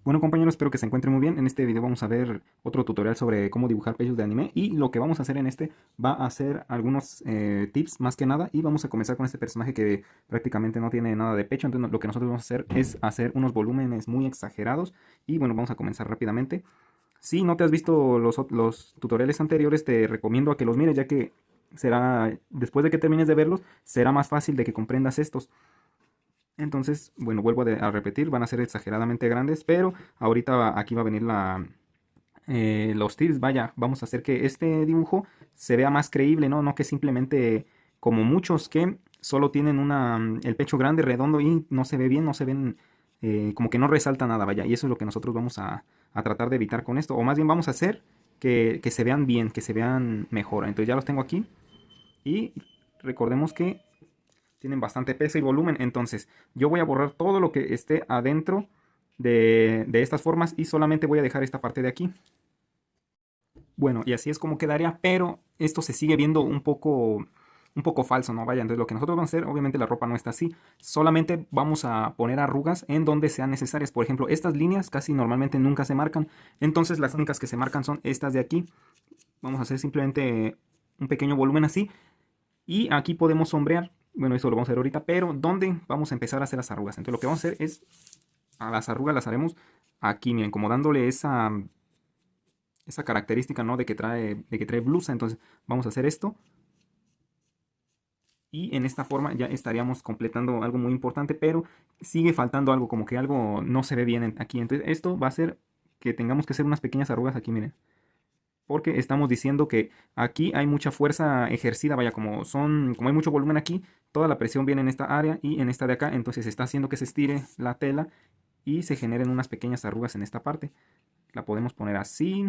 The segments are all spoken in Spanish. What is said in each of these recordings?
Bueno compañeros, espero que se encuentren muy bien. En este video vamos a ver otro tutorial sobre cómo dibujar pechos de anime. Y lo que vamos a hacer en este va a ser algunos tips más que nada. Y vamos a comenzar con este personaje que prácticamente no tiene nada de pecho. Entonces lo que nosotros vamos a hacer es hacer unos volúmenes muy exagerados. Y bueno, vamos a comenzar rápidamente. Si no te has visto los tutoriales anteriores, te recomiendo a que los mires, ya que será, después de que termines de verlos, será más fácil de que comprendas estos. Entonces, bueno, vuelvo a repetir, van a ser exageradamente grandes, pero ahorita aquí va a venir los tips. Vaya, vamos a hacer que este dibujo se vea más creíble, ¿no? No que simplemente como muchos que solo tienen el pecho grande, redondo y no se ve bien, no se ven, como que no resalta nada, vaya. Y eso es lo que nosotros vamos a tratar de evitar con esto. O más bien vamos a hacer que se vean bien, que se vean mejor. Entonces ya los tengo aquí y recordemos que tienen bastante peso y volumen. Entonces yo voy a borrar todo lo que esté adentro de estas formas y solamente voy a dejar esta parte de aquí. Bueno, y así es como quedaría, pero esto se sigue viendo un poco falso, ¿no? Vaya, entonces lo que nosotros vamos a hacer, obviamente la ropa no está así, solamente vamos a poner arrugas en donde sean necesarias. Por ejemplo, estas líneas casi normalmente nunca se marcan, entonces las únicas que se marcan son estas de aquí. Vamos a hacer simplemente un pequeño volumen así. Y aquí podemos sombrear. Bueno, eso lo vamos a hacer ahorita, pero ¿dónde vamos a empezar a hacer las arrugas? Entonces lo que vamos a hacer es, a las arrugas las haremos aquí, miren, como dándole esa característica, ¿no? De que trae blusa. Entonces vamos a hacer esto. Y en esta forma ya estaríamos completando algo muy importante, pero sigue faltando algo, como que algo no se ve bien aquí. Entonces esto va a hacer que tengamos que hacer unas pequeñas arrugas aquí, miren. Porque estamos diciendo que aquí hay mucha fuerza ejercida, vaya, como hay mucho volumen aquí, toda la presión viene en esta área y en esta de acá, entonces está haciendo que se estire la tela y se generen unas pequeñas arrugas en esta parte. La podemos poner así,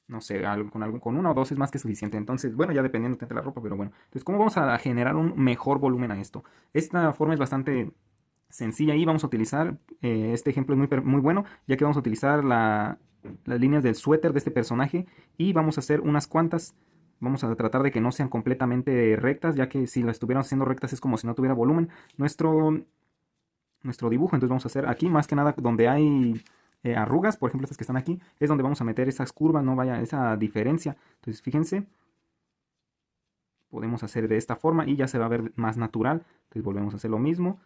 no sé, con una o dos es más que suficiente. Entonces, bueno, ya dependiendo de la ropa, pero bueno. Entonces, ¿cómo vamos a generar un mejor volumen a esto? Esta forma es bastante sencilla y vamos a utilizar, este ejemplo es muy bueno, ya que vamos a utilizar las líneas del suéter de este personaje y vamos a hacer unas cuantas. Vamos a tratar de que no sean completamente rectas, ya que si las estuviéramos haciendo rectas es como si no tuviera volumen nuestro dibujo. Entonces vamos a hacer aquí más que nada donde hay arrugas, por ejemplo estas que están aquí, es donde vamos a meter esas curvas, no vaya esa diferencia. Entonces fíjense, podemos hacer de esta forma y ya se va a ver más natural. Entonces volvemos a hacer lo mismo.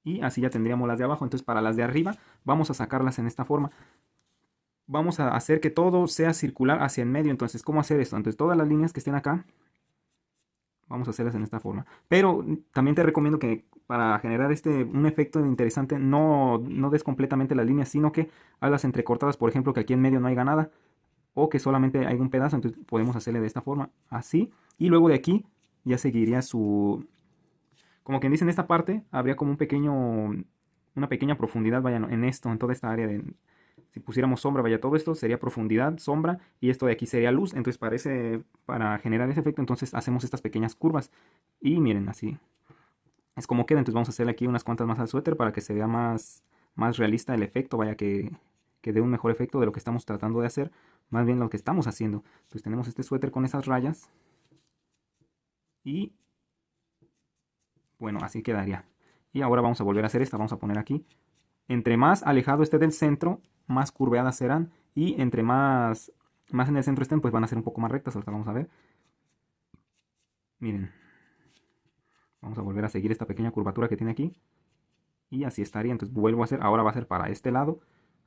Y así ya tendríamos las de abajo. Entonces para las de arriba vamos a sacarlas en esta forma. Vamos a hacer que todo sea circular hacia el medio. Entonces, ¿cómo hacer esto? Entonces todas las líneas que estén acá, vamos a hacerlas en esta forma. Pero también te recomiendo que para generar un efecto interesante no des completamente las líneas, sino que hagas entrecortadas. Por ejemplo, que aquí en medio no haya nada o que solamente hay un pedazo. Entonces podemos hacerle de esta forma, así. Y luego de aquí ya seguiría como quien dice, en esta parte habría como una pequeña profundidad, vaya, en esto, en toda esta área si pusiéramos sombra, vaya, todo esto sería profundidad, sombra, y esto de aquí sería luz. Entonces para generar ese efecto, entonces hacemos estas pequeñas curvas. Y miren, así es como queda. Entonces vamos a hacerle aquí unas cuantas más al suéter para que se vea más realista el efecto, vaya, que dé un mejor efecto de lo que estamos tratando de hacer, más bien lo que estamos haciendo. Entonces tenemos este suéter con esas rayas y bueno, así quedaría. Y ahora vamos a volver a hacer esta, vamos a poner aquí. Entre más alejado esté del centro, más curveadas serán. Y entre más en el centro estén, pues van a ser un poco más rectas. Ahorita vamos a ver. Miren. Vamos a volver a seguir esta pequeña curvatura que tiene aquí. Y así estaría. Entonces vuelvo a hacer. Ahora va a ser para este lado.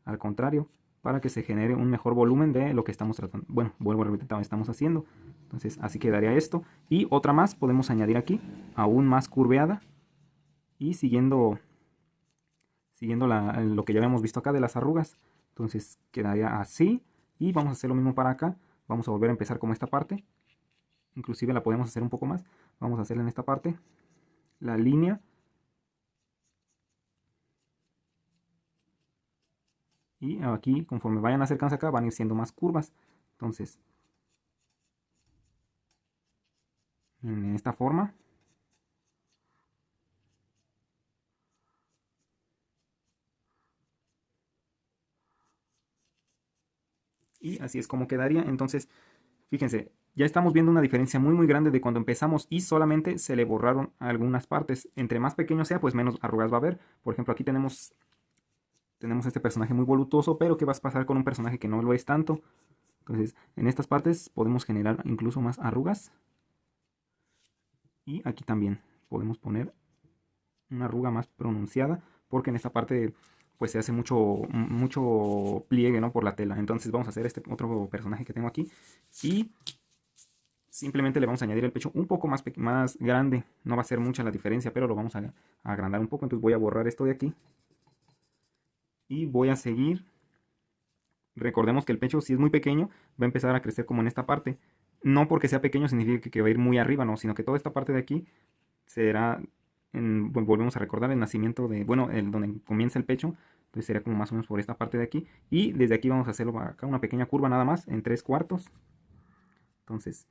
Al contrario. Para que se genere un mejor volumen de lo que estamos tratando. Bueno, vuelvo a repetir lo que estamos haciendo. Entonces así quedaría esto. Y otra más podemos añadir aquí. Aún más curveada. Y siguiendo lo que ya habíamos visto acá de las arrugas. Entonces quedaría así. Y vamos a hacer lo mismo para acá. Vamos a volver a empezar como esta parte. Inclusive la podemos hacer un poco más. Vamos a hacerla en esta parte. La línea. Y aquí, conforme vayan acercándose acá, van a ir siendo más curvas. Entonces, en esta forma. Y así es como quedaría. Entonces, fíjense, Ya estamos viendo una diferencia muy grande de cuando empezamos y solamente se le borraron algunas partes. Entre más pequeño sea, pues menos arrugas va a haber. Por ejemplo, aquí tenemos este personaje muy voluptuoso, pero ¿qué va a pasar con un personaje que no lo es tanto? Entonces, en estas partes podemos generar incluso más arrugas. Y aquí también podemos poner una arruga más pronunciada, porque en esta parte pues se hace mucho pliegue, ¿no? Por la tela. Entonces vamos a hacer este otro personaje que tengo aquí y simplemente le vamos a añadir el pecho un poco más grande. No va a ser mucha la diferencia, pero lo vamos a agrandar un poco. Entonces voy a borrar esto de aquí y voy a seguir. Recordemos que el pecho, si es muy pequeño, va a empezar a crecer como en esta parte. No porque sea pequeño significa que va a ir muy arriba, no, sino que toda esta parte de aquí será, volvemos a recordar el nacimiento de, bueno, donde comienza el pecho. Entonces sería como más o menos por esta parte de aquí. Y desde aquí vamos a hacerlo acá una pequeña curva nada más en 3/4. Entonces,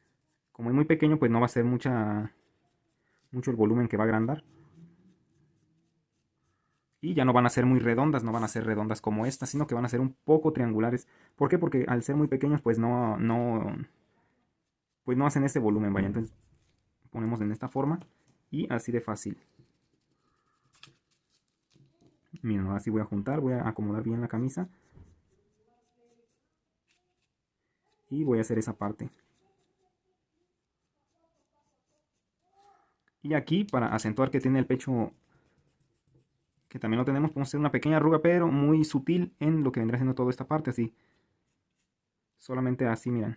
como es muy pequeño, pues no va a ser mucho el volumen que va a agrandar. Y ya no van a ser muy redondas, no van a ser redondas como estas, sino que van a ser un poco triangulares. ¿Por qué? Porque al ser muy pequeños, pues no hacen ese volumen, vaya. Entonces ponemos en esta forma y así de fácil. Miren, ahora sí voy a juntar, voy a acomodar bien la camisa. Y voy a hacer esa parte. Y aquí, para acentuar que tiene el pecho, que también lo tenemos, podemos hacer una pequeña arruga, pero muy sutil en lo que vendrá siendo toda esta parte, así. Solamente así, miren.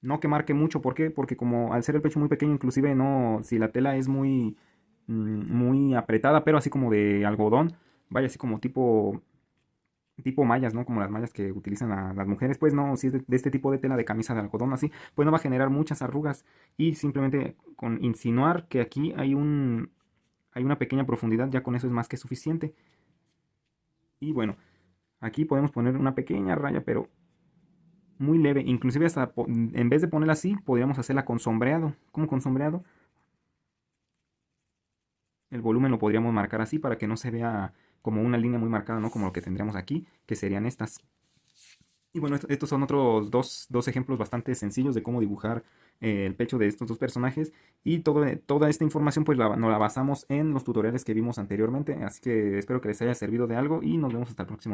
No que marque mucho, ¿por qué? Porque como al ser el pecho muy pequeño, inclusive no, si la tela es muy apretada, pero así como de algodón, vaya así como tipo mallas, ¿no? Como las mallas que utilizan las mujeres, pues no, si es de este tipo de tela de camisa de algodón así, pues no va a generar muchas arrugas y simplemente con insinuar que aquí hay una pequeña profundidad, ya con eso es más que suficiente. Y bueno, aquí podemos poner una pequeña raya, pero muy leve, inclusive hasta en vez de ponerla así, podríamos hacerla con sombreado. ¿Cómo con sombreado? El volumen lo podríamos marcar así para que no se vea como una línea muy marcada, ¿no? Como lo que tendríamos aquí, que serían estas. Y bueno, estos son otros dos ejemplos bastante sencillos de cómo dibujar el pecho de estos dos personajes. Y toda esta información pues nos la basamos en los tutoriales que vimos anteriormente. Así que espero que les haya servido de algo y nos vemos hasta el próximo video.